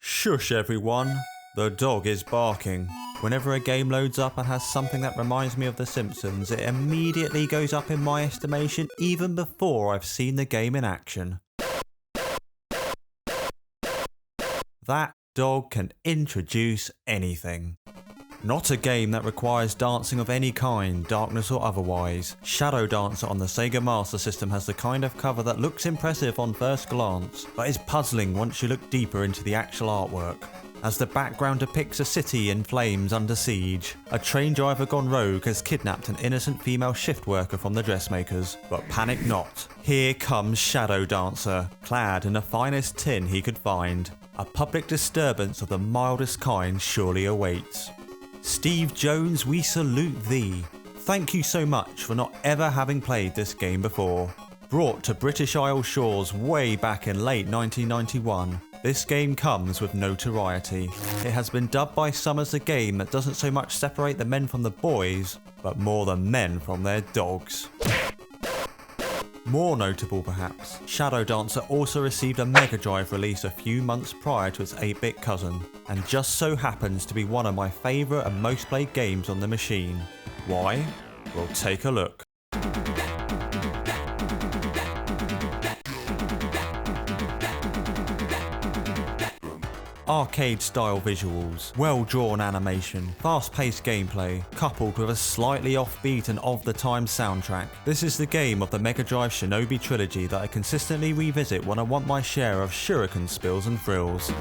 Shush everyone, the dog is barking. Whenever a game loads up and has something that reminds me of The Simpsons, it immediately goes up in my estimation even before I've seen the game in action. That dog can introduce anything. Not a game that requires dancing of any kind, darkness or otherwise. Shadow Dancer on the Sega Master System has the kind of cover that looks impressive on first glance, but is puzzling once you look deeper into the actual artwork. As the background depicts a city in flames under siege, a train driver gone rogue has kidnapped an innocent female shift worker from the dressmakers. But panic not, here comes Shadow Dancer, clad in the finest tin he could find. A public disturbance of the mildest kind surely awaits. Steve Jones, we salute thee. Thank you so much for not ever having played this game before. Brought to British Isle shores way back in late 1991, this game comes with notoriety. It has been dubbed by some as a game that doesn't so much separate the men from the boys, but more the men from their dogs. More notable perhaps, Shadow Dancer also received a Mega Drive release a few months prior to its 8-bit cousin, and just so happens to be one of my favourite and most played games on the machine. Why? We'll take a look. Arcade-style visuals, well-drawn animation, fast-paced gameplay, coupled with a slightly offbeat and of-the-time soundtrack. This is the game of the Mega Drive Shinobi trilogy that I consistently revisit when I want my share of shuriken spills and thrills.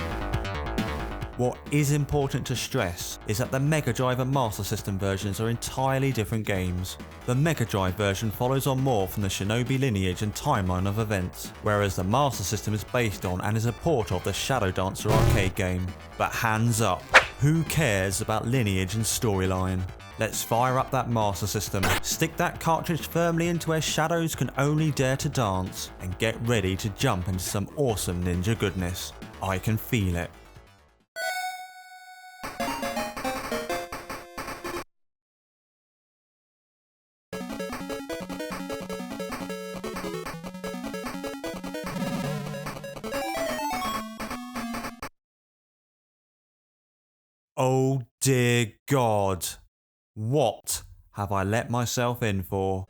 What is important to stress is that the Mega Drive and Master System versions are entirely different games. The Mega Drive version follows on more from the Shinobi lineage and timeline of events, whereas the Master System is based on and is a port of the Shadow Dancer arcade game. But hands up, who cares about lineage and storyline? Let's fire up that Master System, stick that cartridge firmly into where shadows can only dare to dance, and get ready to jump into some awesome ninja goodness. I can feel it. Oh dear God, what have I let myself in for?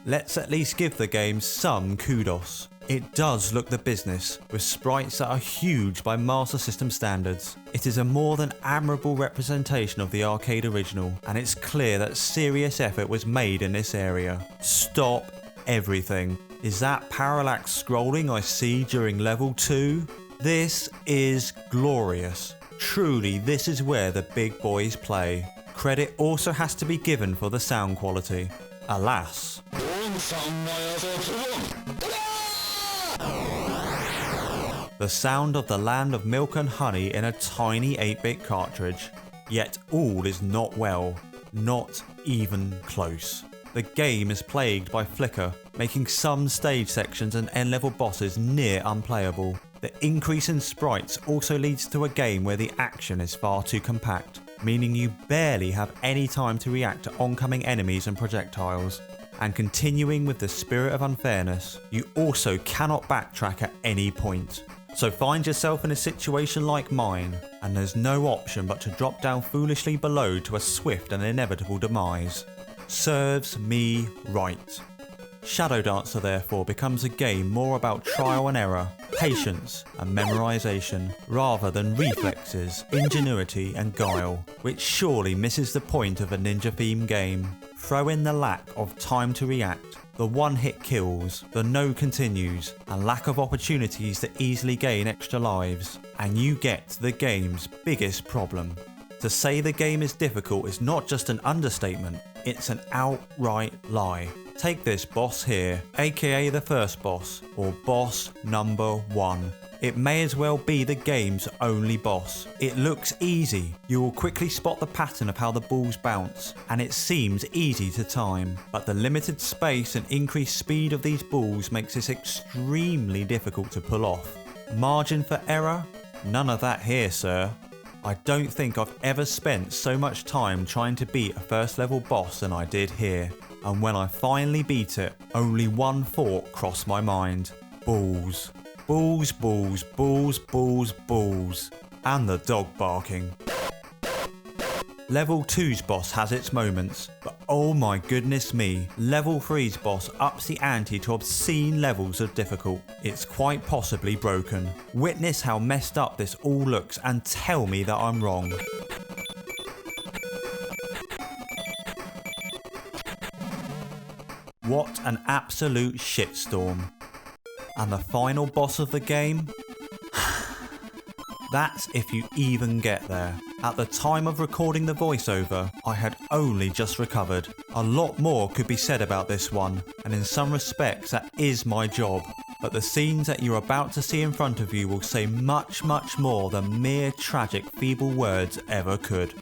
Let's at least give the game some kudos. It does look the business, with sprites that are huge by Master System standards. It is a more than admirable representation of the arcade original, and it's clear that serious effort was made in this area. Stop everything. Is that parallax scrolling I see during level 2? This is glorious. Truly, this is where the big boys play. Credit also has to be given for the sound quality. Alas. The sound of the land of milk and honey in a tiny 8-bit cartridge. Yet all is not well. Not even close. The game is plagued by flicker, making some stage sections and end-level bosses near unplayable. The increase in sprites also leads to a game where the action is far too compact, meaning you barely have any time to react to oncoming enemies and projectiles. And continuing with the spirit of unfairness, you also cannot backtrack at any point. So find yourself in a situation like mine, and there's no option but to drop down foolishly below to a swift and inevitable demise. Serves me right. Shadow Dancer therefore becomes a game more about trial and error, patience and memorization, rather than reflexes, ingenuity and guile, which surely misses the point of a ninja-themed game. Throw in the lack of time to react, the one-hit kills, the no continues, and lack of opportunities to easily gain extra lives, and you get the game's biggest problem. To say the game is difficult is not just an understatement, it's an outright lie. Take this boss here, aka the first boss, or boss number 1. it may as well be the game's only boss. It looks easy. You will quickly spot the pattern of how the balls bounce, and it seems easy to time. But the limited space and increased speed of these balls makes this extremely difficult to pull off. Margin for error? None of that here, sir. I don't think I've ever spent so much time trying to beat a first level boss than I did here. And when I finally beat it, only one thought crossed my mind. Balls. Balls, balls, balls, balls, balls. And the dog barking. Level 2's boss has its moments, but oh my goodness me, Level 3's boss ups the ante to obscene levels of difficult. It's quite possibly broken. Witness how messed up this all looks and tell me that I'm wrong. What an absolute shitstorm. And the final boss of the game? That's if you even get there. At the time of recording the voiceover, I had only just recovered. A lot more could be said about this one, and in some respects that is my job. But the scenes that you're about to see in front of you will say much, much more than mere tragic, feeble words ever could.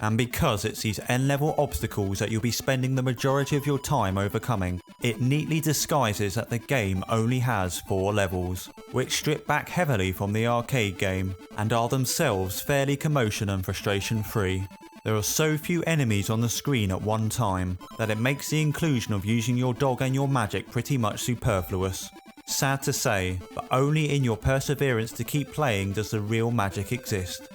And because it's these N-level obstacles that you'll be spending the majority of your time overcoming, it neatly disguises that the game only has 4 levels, which strip back heavily from the arcade game, and are themselves fairly commotion and frustration free. There are so few enemies on the screen at one time, that it makes the inclusion of using your dog and your magic pretty much superfluous. Sad to say, but only in your perseverance to keep playing does the real magic exist.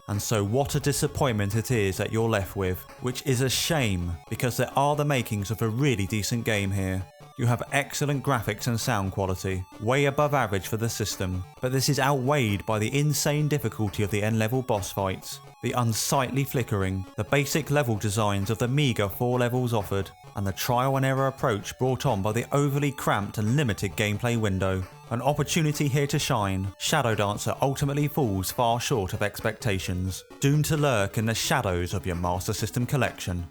And so what a disappointment it is that you're left with, which is a shame because there are the makings of a really decent game here. You have excellent graphics and sound quality, way above average for the system, but this is outweighed by the insane difficulty of the N-level boss fights, the unsightly flickering, the basic level designs of the meagre 4 levels offered, and the trial and error approach brought on by the overly cramped and limited gameplay window. An opportunity here to shine, Shadow Dancer ultimately falls far short of expectations, doomed to lurk in the shadows of your Master System collection.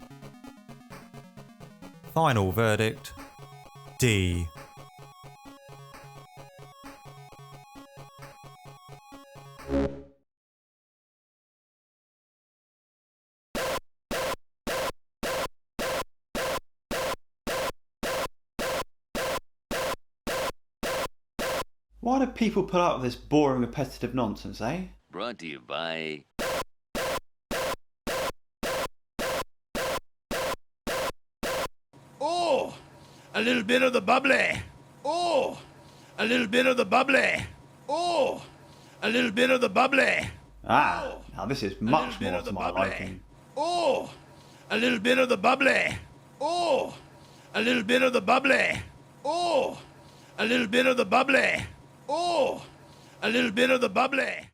Final verdict: D. Why do people put up with this boring, repetitive nonsense, eh? Brought to you by... Oh, a little bit of the bubbly. Oh, a little bit of the bubbly. Oh, a little bit of the bubbly. Ah, now this is much more to my liking. Oh, a little bit of the bubbly. Oh, a little bit of the bubbly. Oh, a little bit of the bubbly. Oh, a little bit of the bubbly.